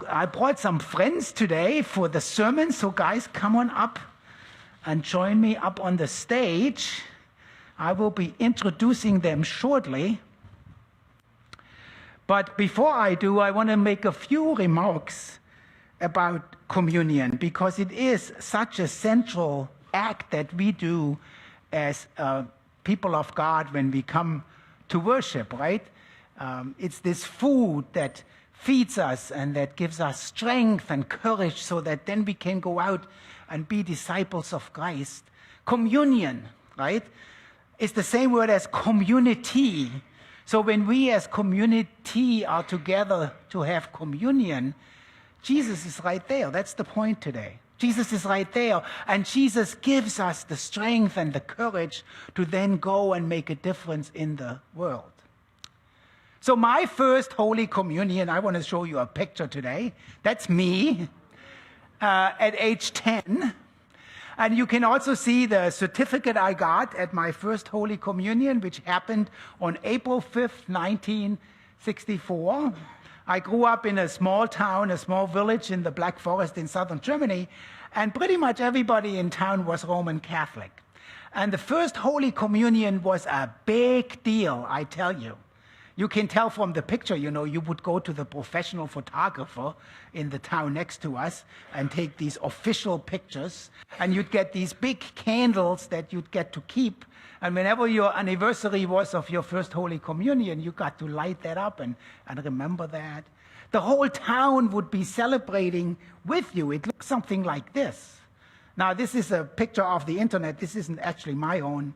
I brought some friends today for the sermon, so guys, come on up and join me up on the stage. I will be introducing them shortly. But before I do, I want to make a few remarks about communion, because it is such a central act that we do as people of God when we come to worship, right? It's this food that feeds us and that gives us strength and courage so that then we can go out and be disciples of Christ. Communion, right, is the same word as community. So when we as community are together to have communion, Jesus is right there. That's the point today. Jesus is right there, and Jesus gives us the strength and the courage to then go and make a difference in the world. So my first Holy Communion, I want to show you a picture today. That's me at age 10. And you can also see the certificate I got at my first Holy Communion, which happened on April 5th, 1964. I grew up in a small town, a small village in the Black Forest in southern Germany, and pretty much everybody in town was Roman Catholic. And the first Holy Communion was a big deal, I tell you. You can tell from the picture, you would go to the professional photographer in the town next to us and take these official pictures, and you'd get these big candles that you'd get to keep. And whenever your anniversary was of your first Holy Communion, you got to light that up and remember that. The whole town would be celebrating with you. It looked something like this. Now, this is a picture of the internet. This isn't actually my own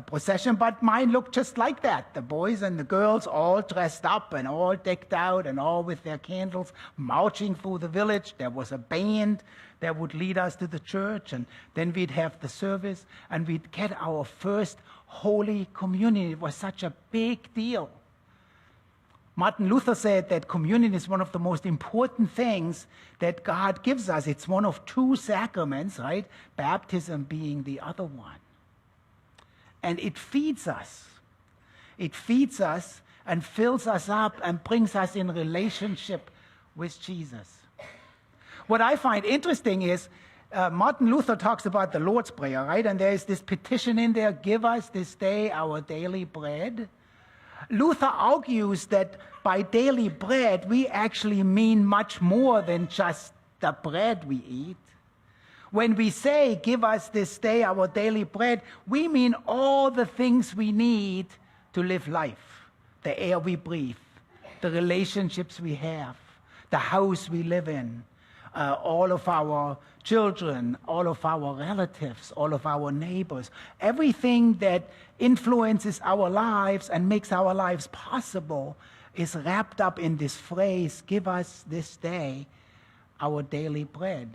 procession, but mine looked just like that. The boys and the girls all dressed up and all decked out and all with their candles, marching through the village. There was a band that would lead us to the church, and then we'd have the service, and we'd get our first Holy Communion. It was such a big deal. Martin Luther said that communion is one of the most important things that God gives us. It's one of two sacraments, right? Baptism being the other one. And it feeds us. It feeds us and fills us up and brings us in relationship with Jesus. What I find interesting is Martin Luther talks about the Lord's Prayer, right? And there is this petition in there, give us this day our daily bread. Luther argues that by daily bread, we actually mean much more than just the bread we eat. When we say, give us this day our daily bread, we mean all the things we need to live life. The air we breathe, the relationships we have, the house we live in, all of our children, all of our relatives, all of our neighbors, everything that influences our lives and makes our lives possible is wrapped up in this phrase, give us this day our daily bread.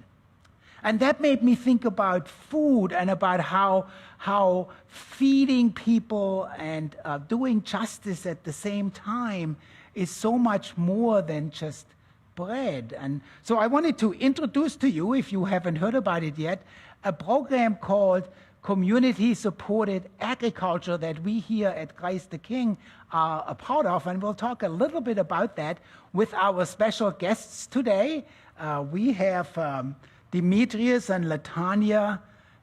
And that made me think about food and about how feeding people and doing justice at the same time is so much more than just bread. And so I wanted to introduce to you, if you haven't heard about it yet, a program called Community-Supported Agriculture that we here at Christ the King are a part of. And we'll talk a little bit about that with our special guests today. We have Demetrius and Latonya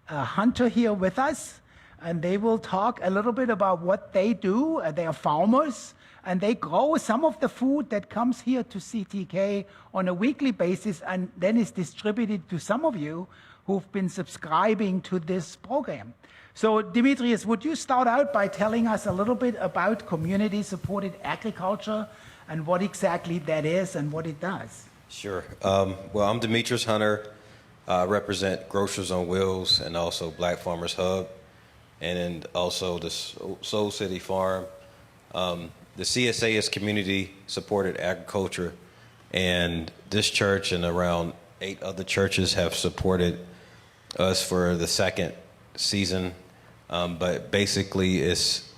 Hunter here with us, and they will talk a little bit about what they do. They are farmers, and they grow some of the food that comes here to CTK on a weekly basis and then is distributed to some of you who've been subscribing to this program. So, Demetrius, would you start out by telling us a little bit about community-supported agriculture and what exactly that is and what it does? Sure. Well, I'm Demetrius Hunter. I represent Grocers on Wheels and also Black Farmers Hub, and then also the Soul City Farm. The CSA is community-supported agriculture, and this church and around 8 other churches have supported us for the second season. But basically, it's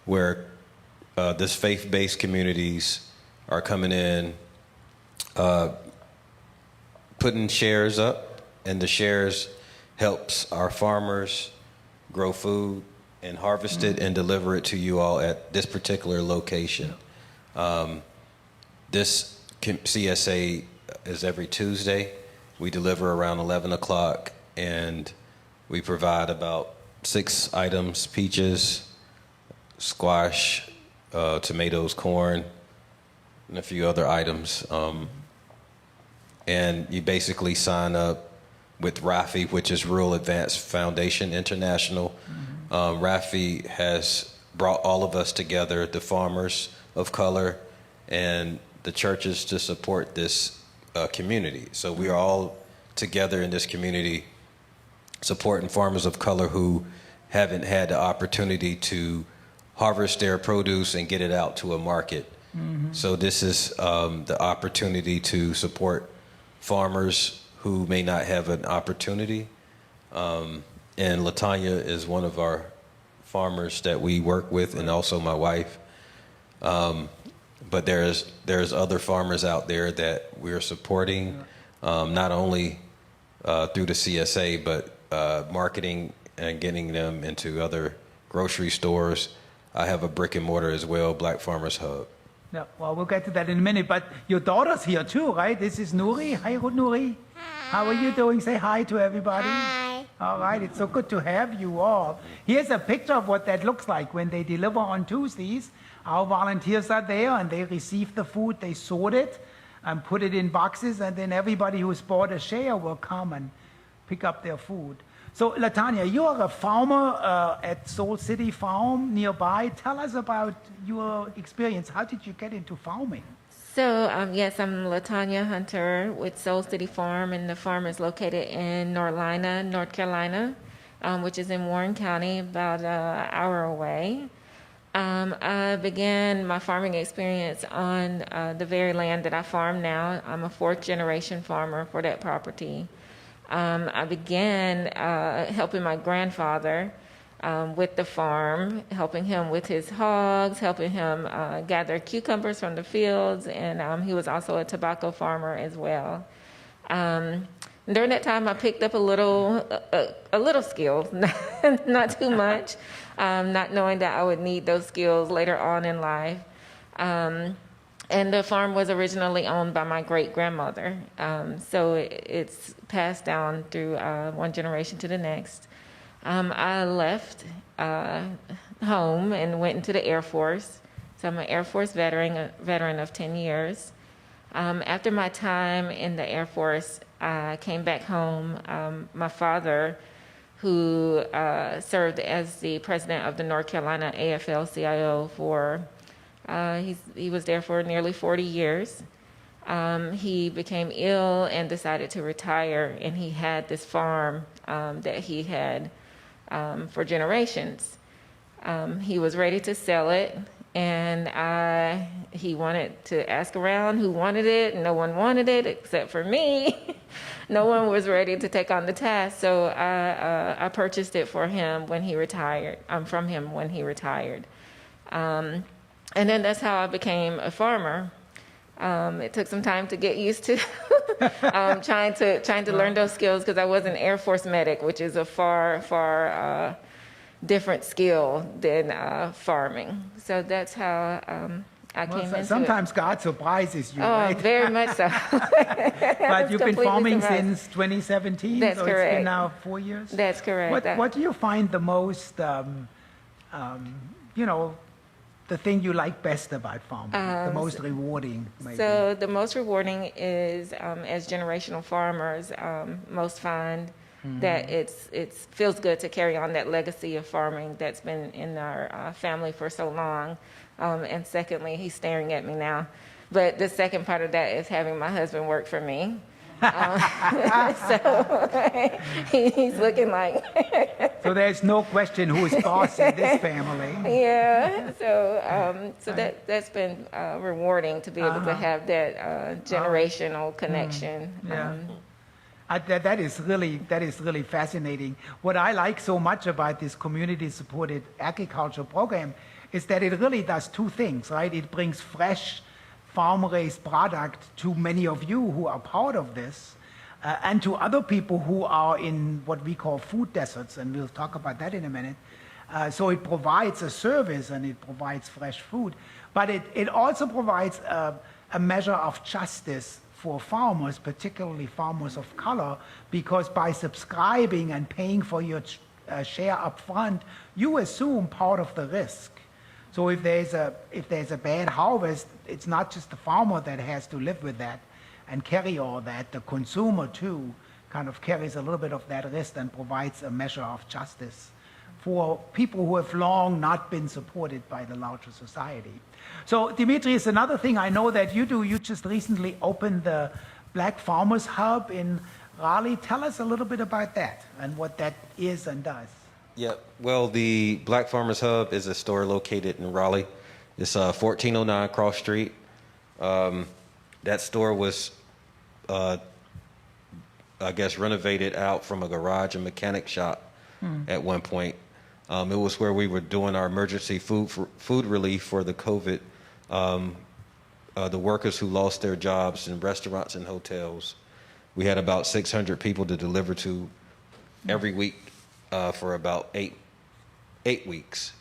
where this faith-based communities are coming in, putting shares up, and the shares helps our farmers grow food and harvest it and deliver it to you all at this particular location. This CSA is every Tuesday. We deliver around 11 o'clock, and we provide about 6 items: peaches, squash, tomatoes, corn, and a few other items. And you basically sign up with RAFI, which is Rural Advanced Foundation International. RAFI has brought all of us together, the farmers of color and the churches, to support this community. So we are all together in this community supporting farmers of color who haven't had the opportunity to harvest their produce and get it out to a market. So this is the opportunity to support farmers who may not have an opportunity. And Latonya is one of our farmers that we work with, and also my wife. But there's other farmers out there that we're supporting, not only through the CSA, but marketing and getting them into other grocery stores. I have a brick and mortar as well, Black Farmers Hub. Yeah, well, we'll get to that in a minute. But your daughter's here too, right? This is Nuri. Hi, Nuri. How are you doing? Say hi to everybody. Hi. All right, it's so good to have you all. Here's a picture of what that looks like when they deliver on Tuesdays. Our volunteers are there, and they receive the food, they sort it, and put it in boxes, and then everybody who's bought a share will come and pick up their food. So, Latonya, you are a farmer at Soul City Farm nearby. Tell us about your experience. How did you get into farming? So, yes, I'm Latonya Hunter with Soul City Farm, and the farm is located in Norlina, North Carolina, which is in Warren County, about an hour away. I began my farming experience on the very land that I farm now. I'm a 4th-generation farmer for that property. I began helping my grandfather with the farm, helping him with his hogs, helping him gather cucumbers from the fields, and he was also a tobacco farmer as well. During that time, I picked up a little skills, not too much, not knowing that I would need those skills later on in life. And the farm was originally owned by my great-grandmother, so it's passed down through one generation to the next. I left home and went into the Air Force. So I'm an Air Force veteran of 10 years. After my time in the Air Force, I came back home. My father, who served as the president of the North Carolina AFL-CIO for, he was there for nearly 40 years. He became ill and decided to retire, and he had this farm that he had for generations. He was ready to sell it, and he wanted to ask around who wanted it. No one wanted it except for me. No one was ready to take on the task, so I purchased it for him when he retired. From him when he retired, and then that's how I became a farmer. It took some time to get used to trying to learn those skills, because I was an Air Force medic, which is a far different skill than farming. So that's how I came into sometimes it. God surprises you, oh, right? very much so. But you've been farming since 2017, That's so correct. It's been now 4 years? That's correct. What do you find the most, the thing you like best about farming, the most rewarding, maybe? So the most rewarding is, as generational farmers, most find that it feels good to carry on that legacy of farming that's been in our family for so long. And secondly, he's staring at me now. But the second part of that is having my husband work for me. So he's looking like. So there's no question who is boss in this family. Yeah. So that's been rewarding to be able to have that generational connection. Yeah. That is really fascinating. What I like so much about this community-supported agriculture program is that it really does two things, right? It brings fresh farm-raised product to many of you who are part of this, and to other people who are in what we call food deserts, and we'll talk about that in a minute. So it provides a service, and it provides fresh food, but it also provides a measure of justice for farmers, particularly farmers of color, because by subscribing and paying for your share up front, you assume part of the risk. So if there's a bad harvest, it's not just the farmer that has to live with that and carry all that. The consumer too kind of carries a little bit of that risk and provides a measure of justice for people who have long not been supported by the larger society. So Demetrius, another thing I know that you do, you just recently opened the Black Farmers Hub in Raleigh. Tell us a little bit about that and what that is and does. Yeah, well, the Black Farmers Hub is a store located in Raleigh. It's 1409 Cross Street. That store was, I guess, renovated out from a garage and mechanic shop at one point. It was where we were doing our emergency food relief for the COVID, the workers who lost their jobs in restaurants and hotels. We had about 600 people to deliver to every week for about eight weeks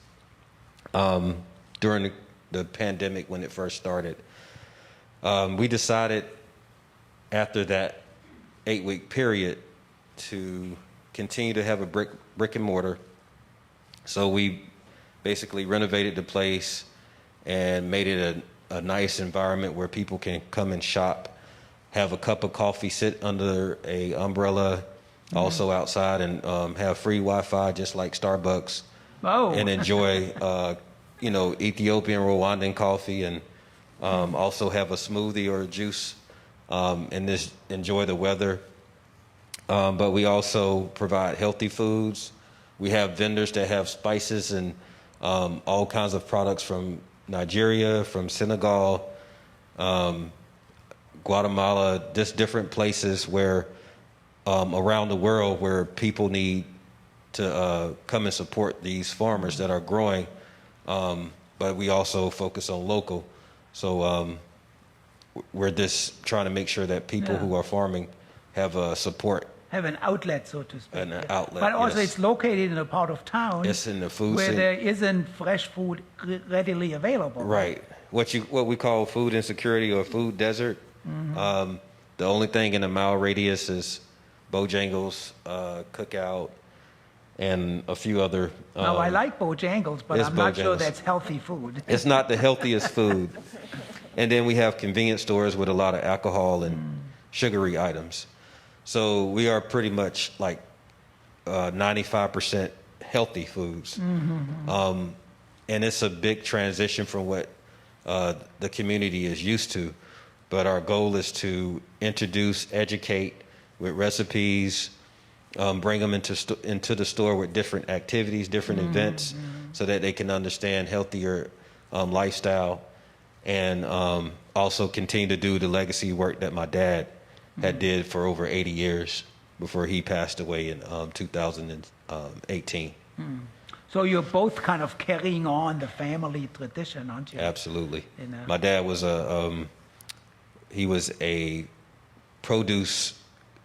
during the pandemic when it first started. We decided after that 8-week period to continue to have a brick and mortar. So we basically renovated the place and made it a nice environment where people can come and shop, have a cup of coffee, sit under a umbrella, also outside, and have free Wi-Fi just like Starbucks. Oh. And enjoy, Ethiopian Rwandan coffee, and also have a smoothie or a juice, and just enjoy the weather. But we also provide healthy foods. We have vendors that have spices and all kinds of products from Nigeria, from Senegal, Guatemala, just different places where around the world where people need to come and support these farmers that are growing. But we also focus on local. So we're just trying to make sure that people who are farming have support. Have an outlet, so to speak. An outlet, but also yes. it's located in a part of town It's in the food where scene. there isn't fresh food readily available. Right. What we call food insecurity or food desert. The only thing in a mile radius is Bojangles, Cookout, and a few other. Now, I like Bojangles, but it's I'm not sure Bojangles. that's healthy food. It's not the healthiest food. And then we have convenience stores with a lot of alcohol and sugary items. So we are pretty much like 95% healthy foods. And it's a big transition from what the community is used to. But our goal is to introduce, educate with recipes, bring them into the store with different activities, different events, so that they can understand healthier lifestyle, and also continue to do the legacy work that my dad had did for over 80 years before he passed away in 2018. So you're both kind of carrying on the family tradition, aren't you? Absolutely. You know. My dad was he was a produce,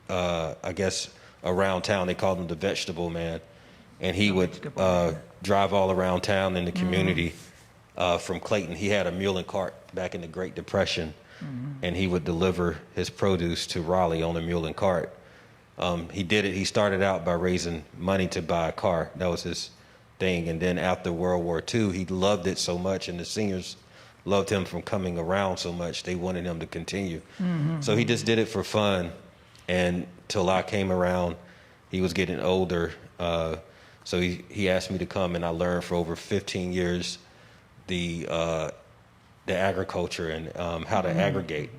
I guess, around town. They called him the vegetable man. And he would drive all around town in the community from Clayton. He had a mule and cart back in the Great Depression. And he would deliver his produce to Raleigh on a mule and cart. He started out by raising money to buy a car. That was his thing. And then after World War II, he loved it so much, and the seniors loved him from coming around so much, they wanted him to continue. So he just did it for fun. And till I came around, he was getting older. So he asked me to come, and I learned for over 15 years the agriculture and how to aggregate.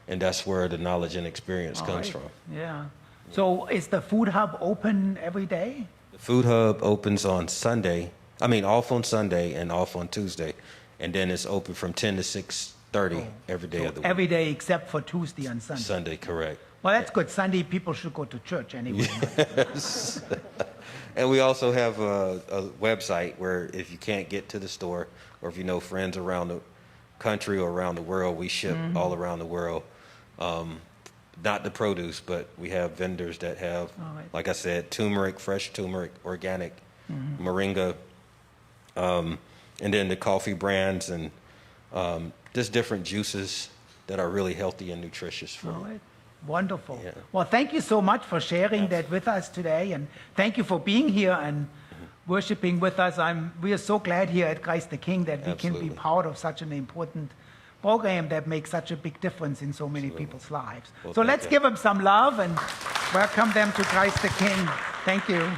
And that's where the knowledge and experience comes from. Yeah. So is the food hub open every day? The food hub opens on Sunday. Off on Sunday and off on Tuesday. And then it's open from 10 to 6:30 every day of the week. Every day except for Tuesday and Sunday. Sunday, correct. Well, that's good. Sunday people should go to church anyway. Yes. And we also have a website where if you can't get to the store, or if you know friends around the country or around the world, we ship all around the world. Not the produce, but we have vendors that have, like I said, turmeric, fresh turmeric, organic, moringa, and then the coffee brands and just different juices that are really healthy and nutritious for All you. right. Wonderful. Yeah. Well, thank you so much for sharing that with us today, and thank you for being here and worshiping with us. We are so glad here at Christ the King that we can be Absolutely. part of such an important program that makes such a big difference in so many people's lives. Well, So thank let's you. give them some love and welcome them to Christ the King. Thank you.